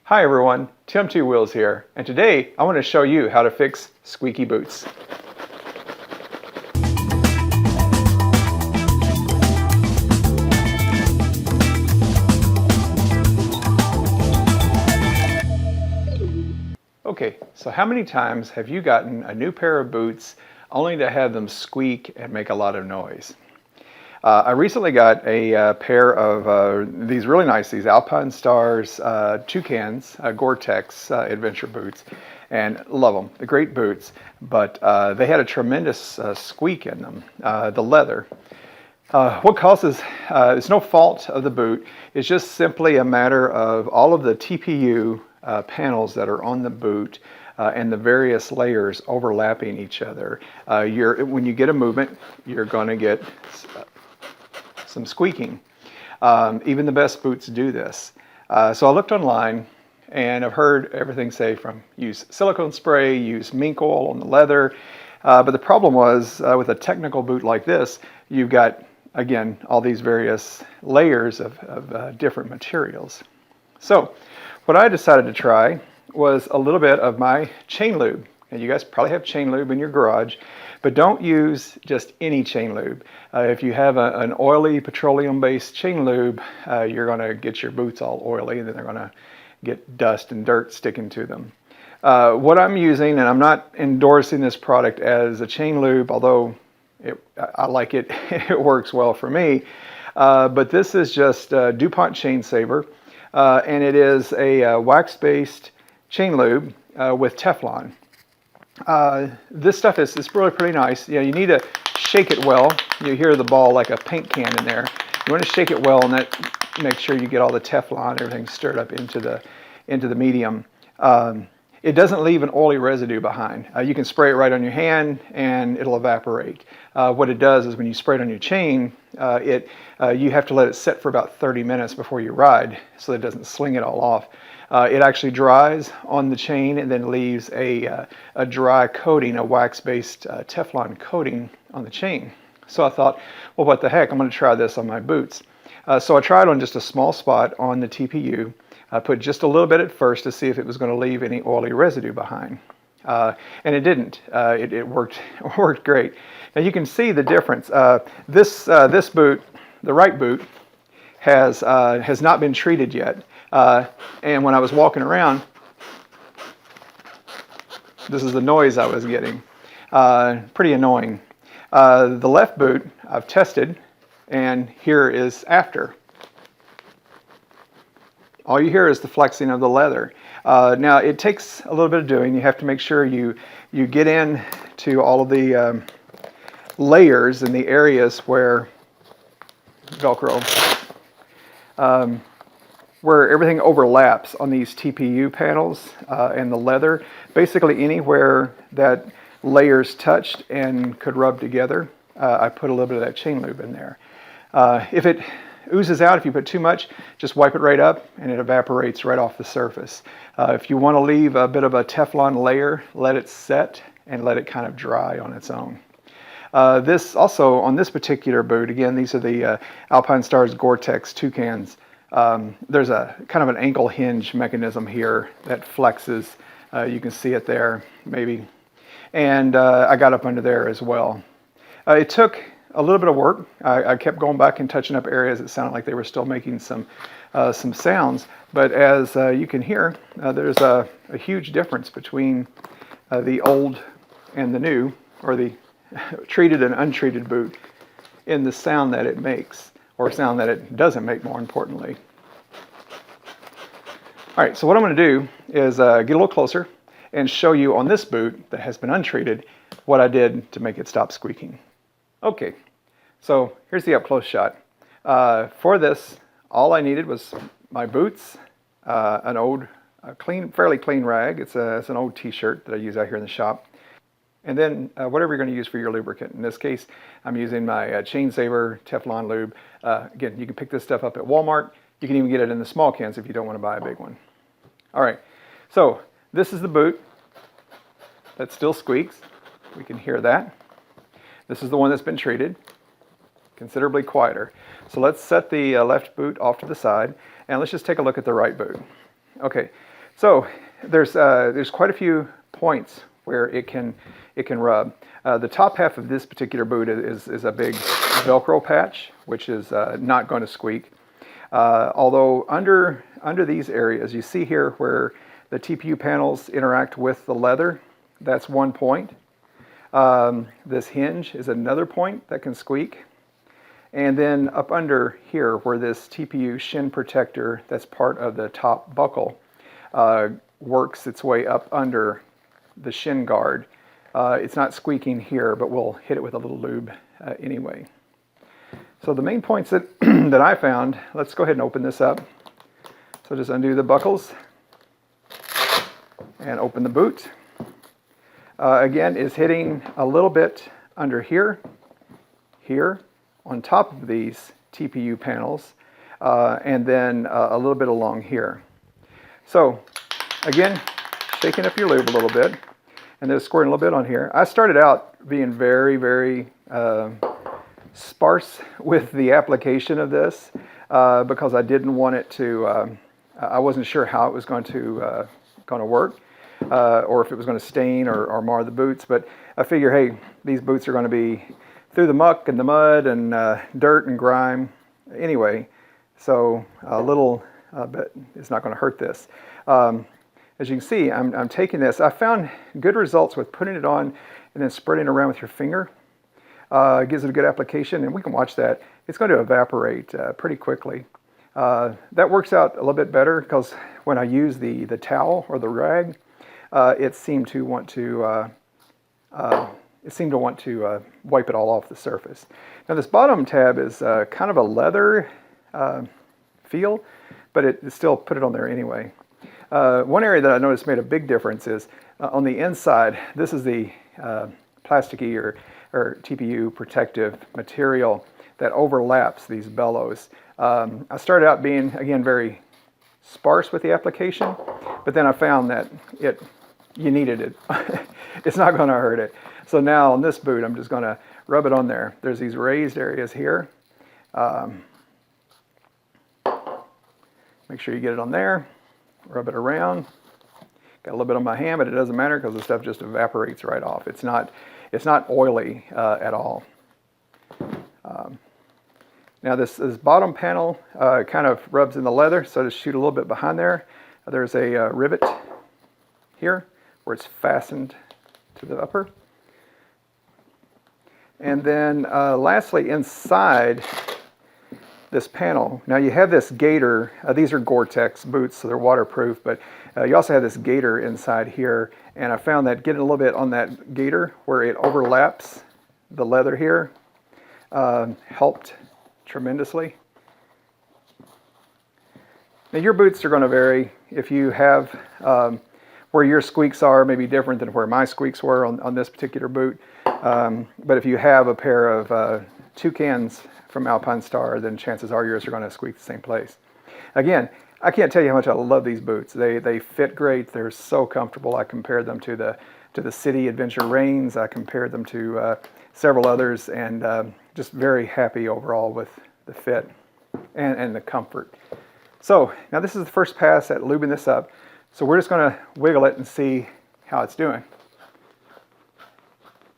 Hi everyone, T2W Wheels here, and today I want to show you how to fix squeaky boots. Okay, so how many times have you gotten a new pair of boots only to have them squeak and make a lot of noise? I recently got a pair of these really nice, these Alpine Stars Toucans Gore-Tex adventure boots, and love them. They're great boots, but they had a tremendous squeak in them, the leather. What causes, it's no fault of the boot, it's just simply a matter of all of the TPU panels that are on the boot and the various layers overlapping each other. When you get a movement, you're going to get some squeaking. Even the best boots do this. So I looked online and I've heard everything say from use silicone spray, use mink oil on the leather. But the problem was with a technical boot like this, you've got, again, all these various layers of different materials. So what I decided to try was a little bit of my chain lube. And you guys probably have chain lube in your garage, but don't use just any chain lube. If you have an oily petroleum-based chain lube, you're going to get your boots all oily and then they're going to get dust and dirt sticking to them. What I'm using, and I'm not endorsing this product as a chain lube, although I like it, it works well for me, but this is just Dupont Chain Saver, and it is a wax-based chain lube with Teflon. This stuff is really pretty nice. You need to shake it well. You hear the ball like a paint can in there. You want to shake it well, and that make sure you get all the Teflon, everything stirred up into the medium. It doesn't leave an oily residue behind. You can spray it right on your hand and it'll evaporate. What it does is when you spray it on your chain, you have to let it sit for about 30 minutes before you ride so that it doesn't sling it all off. It actually dries on the chain and then leaves a dry coating, a wax-based Teflon coating on the chain. So I thought, well, what the heck, I'm going to try this on my boots. So I tried on just a small spot on the TPU. I put just a little bit at first to see if it was going to leave any oily residue behind. And it didn't. It worked great. Now you can see the difference. This boot, the right boot, has not been treated yet. And when I was walking around, this is the noise I was getting. Pretty annoying. The left boot I've tested, and here is after. All you hear is the flexing of the leather. Now it takes a little bit of doing. You have to make sure you get in to all of the layers and the areas where Velcro, where everything overlaps on these TPU panels and the leather. Basically anywhere that layers touched and could rub together, I put a little bit of that chain lube in there. If it oozes out, if you put too much, just wipe it right up and it evaporates right off the surface. If you want to leave a bit of a Teflon layer, let it set and let it kind of dry on its own. This also, on this particular boot, again, these are the Alpine Stars Gore-Tex Toucans. There's a kind of an ankle hinge mechanism here that flexes. You can see it there, maybe. And I got up under there as well. It took a little bit of work. I kept going back and touching up areas that sounded like they were still making some sounds. But as you can hear, there's a huge difference between the old and the new, or the treated and untreated boot, in the sound that it makes, or sound that it doesn't make, more importantly. All right, so what I'm going to do is get a little closer and show you on this boot that has been untreated what I did to make it stop squeaking. Okay, so here's the up-close shot. For this, all I needed was my boots, an old, fairly clean rag. It's an old t-shirt that I use out here in the shop. And then whatever you're going to use for your lubricant. In this case, I'm using my Chain Saver Teflon lube. Again, you can pick this stuff up at Walmart. You can even get it in the small cans if you don't want to buy a big one. All right, so this is the boot that still squeaks. We can hear that. This is the one that's been treated, considerably quieter. So let's set the left boot off to the side, and let's just take a look at the right boot. Okay, So there's quite a few points where it can rub. The top half of this particular boot is a big Velcro patch, which is not going to squeak. Although under these areas, you see here where the TPU panels interact with the leather, that's one point. This hinge is another point that can squeak. And then up under here where this TPU shin protector that's part of the top buckle works its way up under the shin guard. It's not squeaking here, but we'll hit it with a little lube anyway. So the main points that, that I found, let's go ahead and open this up. So just undo the buckles and open the boot. Again, is hitting a little bit under here, on top of these TPU panels, and then a little bit along here. So again, shaking up your lube a little bit, and then squirting a little bit on here. I started out being very, very sparse with the application of this because I didn't want it to, I wasn't sure how it was going to work. Or if it was going to stain or mar the boots. But I figure, hey, these boots are going to be through the muck and the mud and dirt and grime anyway. So a little bit is not going to hurt this. As you can see, I'm taking this. I found good results with putting it on and then spreading it around with your finger. It gives it a good application, and we can watch that. It's going to evaporate pretty quickly. That works out a little bit better because when I use the towel or the rag, it seemed to want to wipe it all off the surface. Now this bottom tab is kind of a leather feel, but it still put it on there anyway. One area that I noticed made a big difference is on the inside. This is the plasticky or TPU protective material that overlaps these bellows. I started out being, again, very sparse with the application, but then I found that you needed it. It's not going to hurt it. So now on this boot, I'm just going to rub it on there. There's these raised areas here. Make sure you get it on there. Rub it around. Got a little bit on my hand, but it doesn't matter because the stuff just evaporates right off. It's not oily at all. Now this bottom panel kind of rubs in the leather, so just shoot a little bit behind there. There's a rivet here where it's fastened to the upper. And then lastly, inside this panel, now you have this gaiter. These are Gore-Tex boots, so they're waterproof, but you also have this gaiter inside here, and I found that getting a little bit on that gaiter where it overlaps the leather here helped tremendously. Now your boots are going to vary. If you have where your squeaks are may be different than where my squeaks were on this particular boot. But if you have a pair of Toucans from Alpine Star, then chances are yours are going to squeak the same place. Again, I can't tell you how much I love these boots. They fit great. They're so comfortable. I compared them to the City Adventure Reigns. I compared them to several others, and just very happy overall with the fit and the comfort. So now this is the first pass at lubing this up. So we're just going to wiggle it and see how it's doing.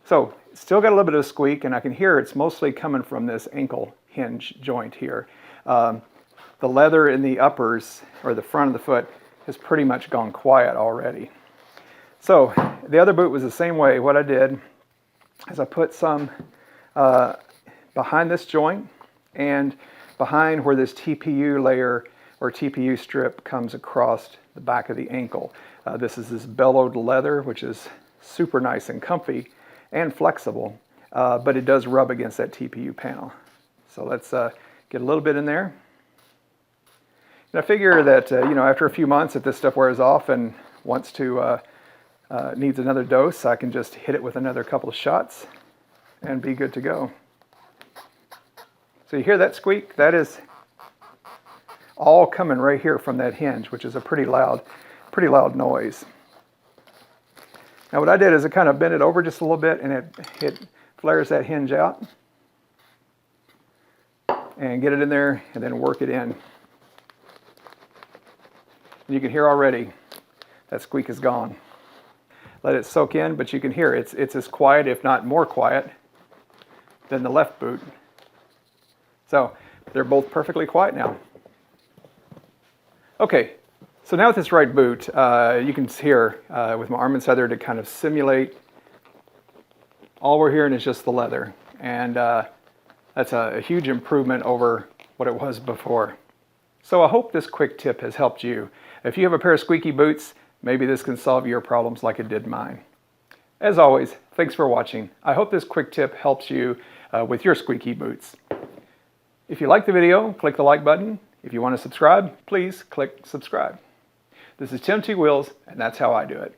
So it's still got a little bit of a squeak, and I can hear it's mostly coming from this ankle hinge joint here. The leather in the uppers, or the front of the foot, has pretty much gone quiet already. So the other boot was the same way. What I did is I put some behind this joint and behind where this TPU layer or TPU strip comes across the back of the ankle. This is this bellowed leather, which is super nice and comfy and flexible, but it does rub against that TPU panel. So let's get a little bit in there. And I figure that after a few months, if this stuff wears off and wants to needs another dose, I can just hit it with another couple of shots and be good to go. So you hear that squeak? That is all coming right here from that hinge, which is a pretty loud noise. Now what I did is I kind of bent it over just a little bit, and it flares that hinge out. And get it in there and then work it in. And you can hear already that squeak is gone. Let it soak in, but you can hear it's as quiet, if not more quiet, than the left boot. So they're both perfectly quiet now. Okay, so now with this right boot, you can hear with my arm inside there to kind of simulate. All we're hearing is just the leather, and that's a huge improvement over what it was before. So I hope this quick tip has helped you. If you have a pair of squeaky boots, maybe this can solve your problems like it did mine. As always, thanks for watching. I hope this quick tip helps you with your squeaky boots. If you like the video, click the like button. If you want to subscribe, please click subscribe. This is Tim T. Wheels, and that's how I do it.